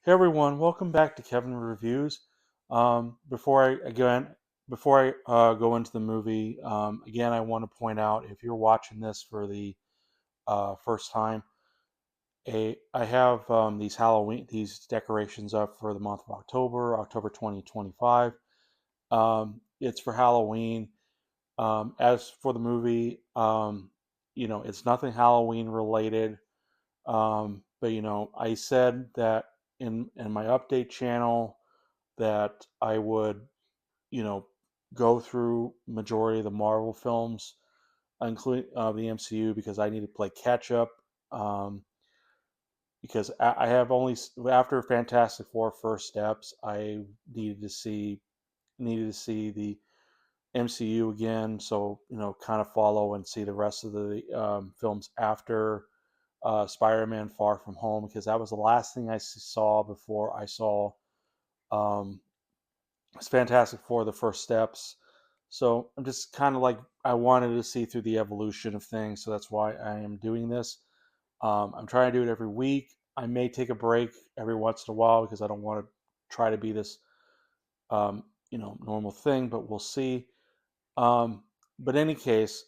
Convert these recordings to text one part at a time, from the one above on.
Hey everyone, welcome back to Kevin Reviews. Before I go into the movie, again, I want to point out if you're watching this for the first time, I have these decorations up for the month of October 2025. It's for Halloween. As for the movie, it's nothing Halloween related. But I said that in my update channel that I would, you know, go through majority of the Marvel films, including the MCU, because I need to play catch up. Um, because I have only after Fantastic Four First Steps, I needed to see the MCU again, so kind of follow and see the rest of the films after Spider-Man: Far From Home, because that was the last thing I saw before I saw um, it's Fantastic Four: The First Steps. So I'm just kind of like I wanted to see through the evolution of things, so that's why I am doing this. I'm trying to do it every week. I may take a break every once in a while because I don't want to try to be this normal thing, but we'll see. But in any case,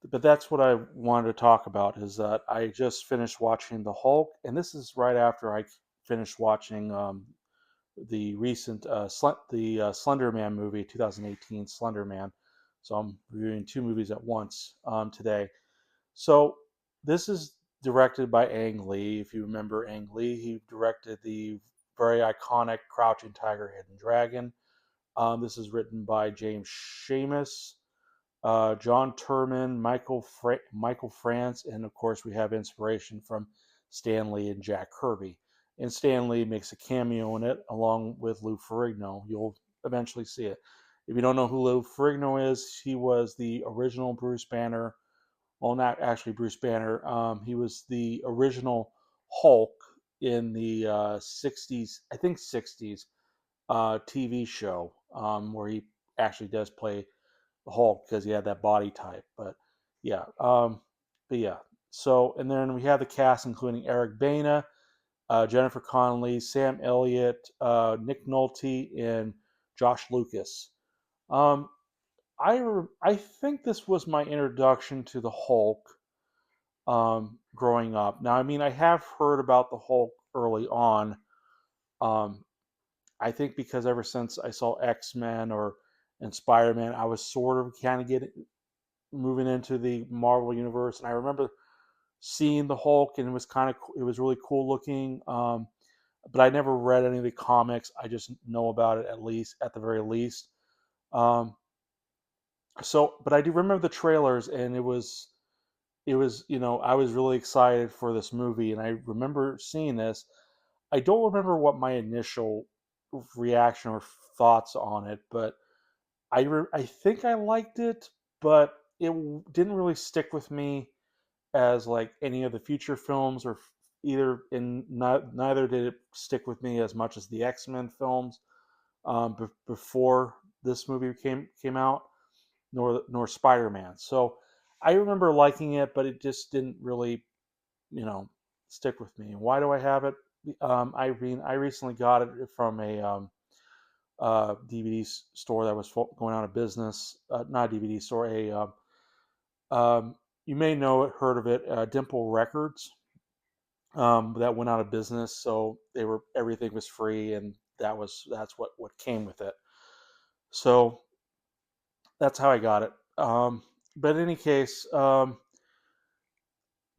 but that's what I wanted to talk about is that I just finished watching The Hulk, and this is right after I finished watching the recent Slender Man movie, 2018 Slender Man. So I'm reviewing two movies at once today. So this is directed by Ang Lee. If you remember Ang Lee, he directed the very iconic Crouching Tiger, Hidden Dragon. This is written by James Schamus, John Turman, Michael France, and of course we have inspiration from Stan Lee and Jack Kirby. And Stan Lee makes a cameo in it along with Lou Ferrigno. You'll eventually see it. If you don't know who Lou Ferrigno is, he was the original Bruce Banner. Well, not actually Bruce Banner. He was the original Hulk in the 60s, I think 60s TV show where he actually does play Hulk because he had that body type. Yeah, um, but yeah. So and then we have the cast including Eric Bana, Jennifer Connelly, Sam Elliott, Nick Nolte, and Josh Lucas. Um, I think this was my introduction to the Hulk growing up. Now, I mean, I have heard about the Hulk early on. Um, I think because ever since I saw X Men or and Spider Man, I was sort of kind of getting moving into the Marvel universe, and I remember seeing the Hulk, and it was really cool looking. But I never read any of the comics. I just know about it at the very least. Um, but I do remember the trailers, and it was I was really excited for this movie, and I remember seeing this. I don't remember what my initial reaction or thoughts on it, but I think I liked it, but didn't really stick with me as like any of the future films, or neither did it stick with me as much as the X-Men films before this movie came out, nor Spider-Man. So I remember liking it, but it just didn't really you know stick with me. And why do I have it? I recently got it from a DVD store that was going out of business. Not a DVD store, you may know it, heard of it, Dimple Records. That went out of business, so everything was free, and that's what came with it. So that's how I got it. But in any case, but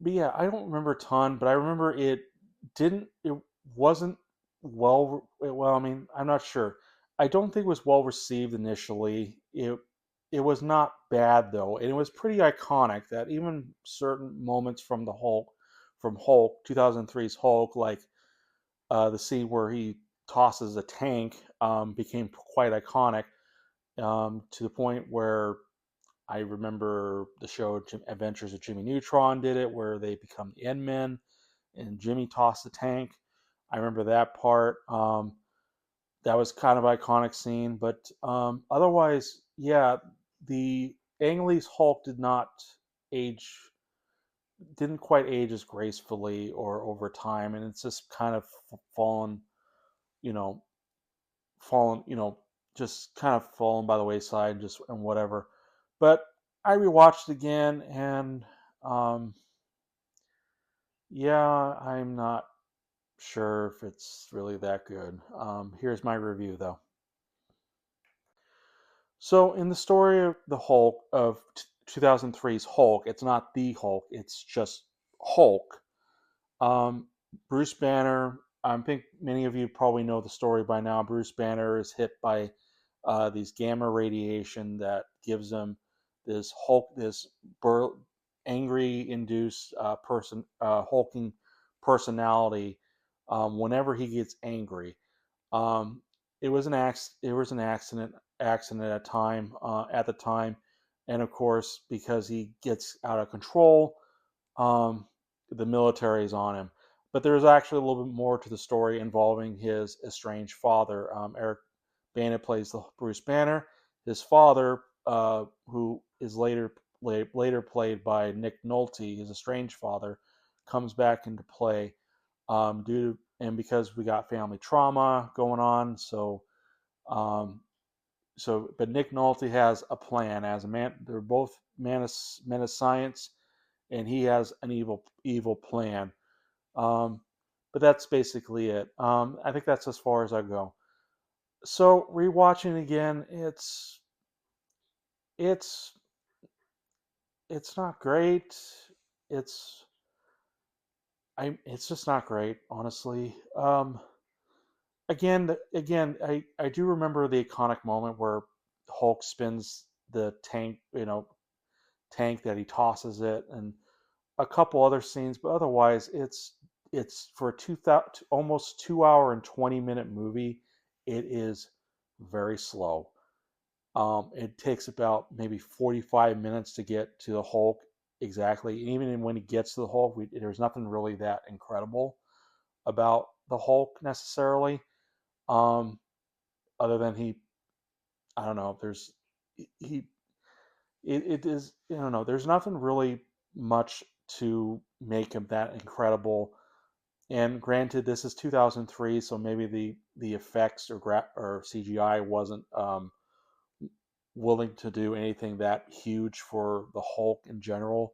yeah, I don't remember a ton, but I remember it wasn't well. I mean, I'm not sure. I don't think it was well received initially. It was not bad though, and it was pretty iconic that even certain moments from Hulk 2003's Hulk, like the scene where he tosses a tank, became quite iconic to the point where I remember the show Adventures of Jimmy Neutron did it, where they become the End-Men and Jimmy tossed the tank. I remember that part. That was kind of iconic scene, but otherwise, yeah, the Ang Lee's Hulk did not age didn't quite age as gracefully or over time, and it's just kind of fallen, you know, fallen, just kind of fallen by the wayside, just and whatever. But I rewatched it again, and um, yeah, I'm not sure if it's really that good. Here's my review, though. So, in the story of the Hulk of 2003's Hulk, it's not the Hulk; it's just Hulk. Um, Bruce Banner. I think many of you probably know the story by now. Bruce Banner is hit by these gamma radiation that gives him this Hulk, this angry induced hulking personality. Whenever he gets angry, um, it was an accident at the time, and of course because he gets out of control, um, the military is on him. But there's actually a little bit more to the story involving his estranged father. Eric Bana plays the Bruce Banner. His father, who is later played by Nick Nolte, his estranged father, comes back into play and because we got family trauma going on. Um, but Nick Nolte has a plan as a man. They're both men of science, and he has an evil plan. Um, but that's basically it. I think that's as far as I go. So rewatching again, it's it's not great. It's it's just not great, honestly. I do remember the iconic moment where Hulk spins the tank that he tosses it, and a couple other scenes, but otherwise, it's for a almost 2 hour and 20-minute movie. It is very slow. It takes about maybe 45 minutes to get to the Hulk exactly. And even when he gets to the Hulk, there's nothing really that incredible about the Hulk necessarily. Um, Other than I don't know. He, it is, I don't know. There's nothing really much to make him that incredible. And granted, this is 2003, so maybe the effects or CGI wasn't willing to do anything that huge for the Hulk in general.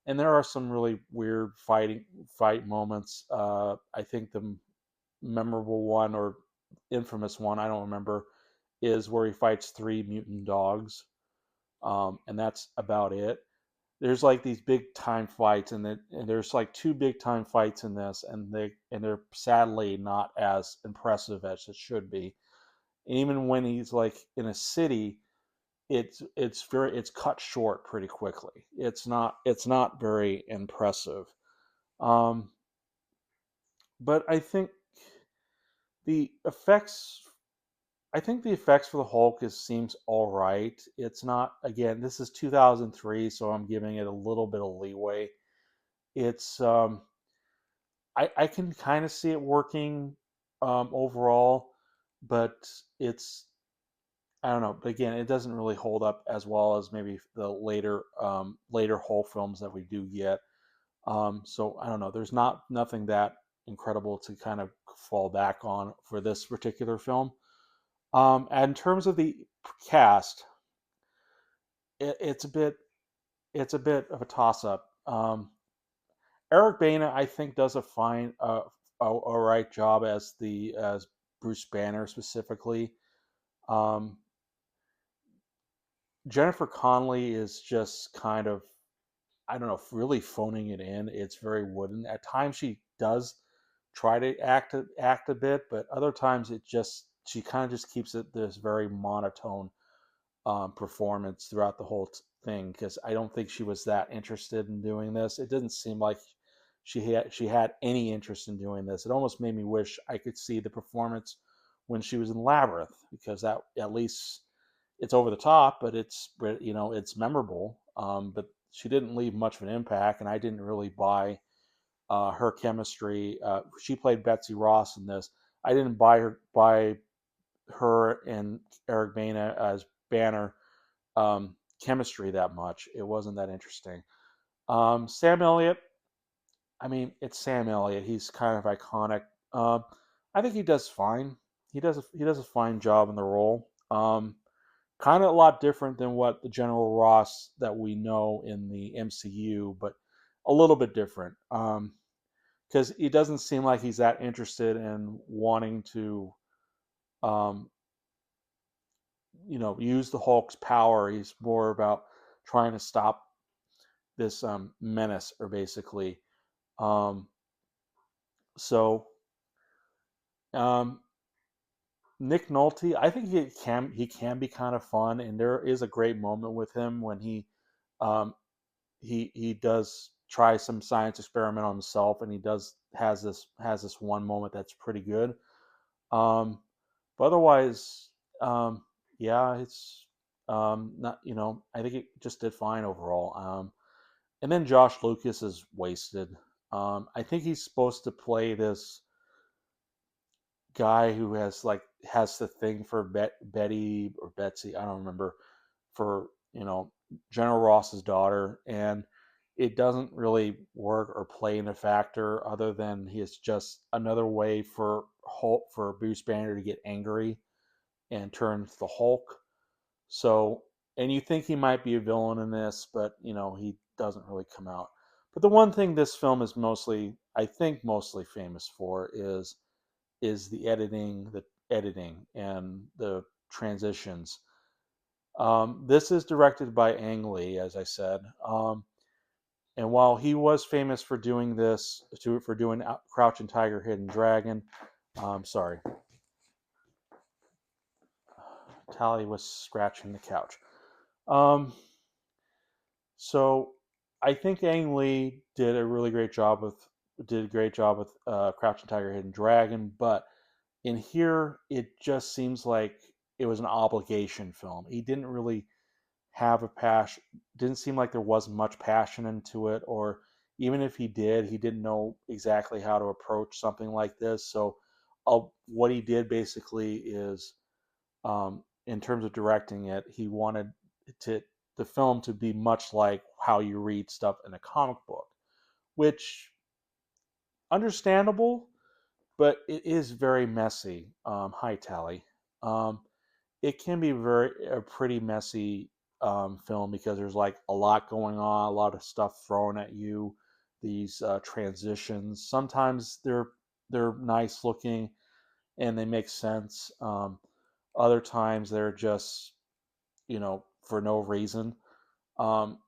And there are some really weird fight moments. I think the memorable one or infamous one, I don't remember, is where he fights three mutant dogs, and that's about it. There's like these big time fights, and there's like two big time fights in this, and they're sadly not as impressive as it should be. And even when he's like in a city, it's cut short pretty quickly. It's not very impressive. Um, but the effects I think the effects for the Hulk seems all right. It's not, again, this is 2003, so I'm giving it a little bit of leeway. It's I can kind of see it working overall, but it's I don't know. But again, it doesn't really hold up as well as maybe the later Hulk films that we do get. So I don't know. There's nothing that incredible to kind of fall back on for this particular film. And in terms of the cast, it's a bit of a toss up. Eric Bana, I think, does a fine, all right job as Bruce Banner specifically. Um, Jennifer Connelly is just kind of, I don't know, really phoning it in. It's very wooden. At times she does try to act a bit, but other times she kind of just keeps it this very monotone performance throughout the whole thing, because I don't think she was that interested in doing this. It didn't seem like she had any interest in doing this. It almost made me wish I could see the performance when she was in Labyrinth, because that at least it's over the top, but it's memorable. But she didn't leave much of an impact, and I didn't really buy her chemistry. She played Betsy Ross in this. I didn't buy her and Eric Bana as Banner chemistry that much. It wasn't that interesting. Sam Elliott, I mean, it's Sam Elliott. He's kind of iconic. Um, I think he does fine. He does a fine job in the role. Kind of a lot different than what the General Ross that we know in the MCU, but a little bit different. Because he doesn't seem like he's that interested in wanting to, um, use the Hulk's power. He's more about trying to stop this menace, or basically. Um, so um, Nick Nolte, I think he can be kind of fun, and there is a great moment with him when um, he does try some science experiment on himself, and he does has this one moment that's pretty good. Um, but otherwise, yeah, it's not, I think it just did fine overall. And then Josh Lucas is wasted. I think he's supposed to play this guy who has the thing for Betty or Betsy, I don't remember, for General Ross's daughter, and it doesn't really work or play in a factor other than it's just another way for Bruce Banner to get angry and turn to the Hulk. So, and you think he might be a villain in this, but he doesn't really come out. But the one thing this film is I think, mostly famous for is the editing and the transitions. This is directed by Ang Lee, as I said. And while he was famous for doing for doing Crouching Tiger, Hidden Dragon, sorry, Tally was scratching the couch. Um, so I think Ang Lee did a great job with Crouching Tiger, Hidden Dragon, but in here it just seems like it was an obligation film. He didn't really have a passion. Didn't seem like there was much passion into it, or even if he did, he didn't know exactly how to approach something like this. So, what he did basically is, in terms of directing it, he wanted to the film to be much like how you read stuff in a comic book, which understandable, but it is very messy. Hi, Tally. Um, it can be a pretty messy film because there's like a lot going on, a lot of stuff thrown at you. These transitions, sometimes they're nice looking and they make sense. Other times they're just for no reason. Um,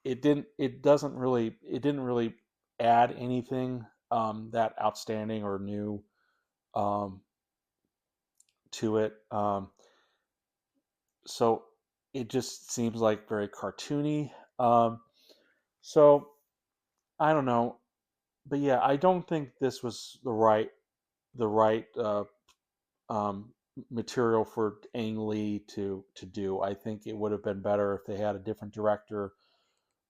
it didn't really add anything that outstanding or new um, to it. So it just seems like very cartoony. So I don't know, but yeah, I don't think this was the right um, material for Ang Lee to do. I think it would have been better if they had a different director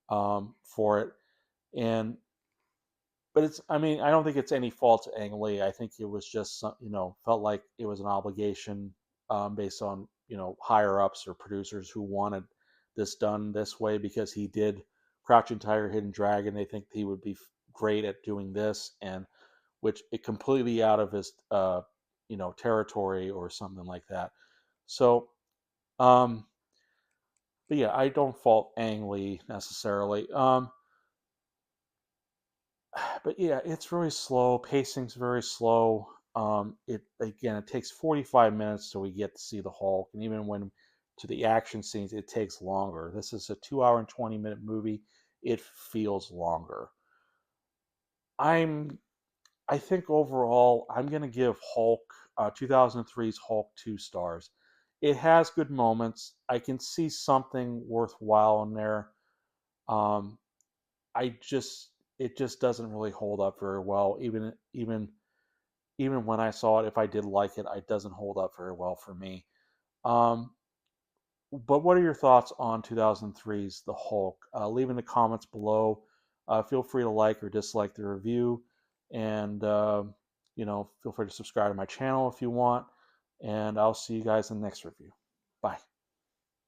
for it. And but I mean, I don't think it's any fault to Ang Lee. I think it was just felt like it was an obligation based on higher ups or producers who wanted this done this way because he did Crouching Tiger, Hidden Dragon. They think he would be great at doing this, and which it completely out of his territory or something like that. So, um, but yeah, I don't fault Ang Lee necessarily. But yeah, it's really slow. Pacing's very slow. It takes 45 minutes till we get to see the Hulk, and even when to the action scenes, it takes longer. This is a 2 hour and 20-minute movie. It feels longer. I'm I think overall, I'm gonna give Hulk 2003's Hulk 2 stars. It has good moments. I can see something worthwhile in there. Um, I just it just doesn't really hold up very well. Even when I saw it, if I did like it, it doesn't hold up very well for me. Um, but what are your thoughts on 2003's The Hulk? Leave in the comments below. Feel free to like or dislike the review, and feel free to subscribe to my channel if you want. And I'll see you guys in the next review. Bye.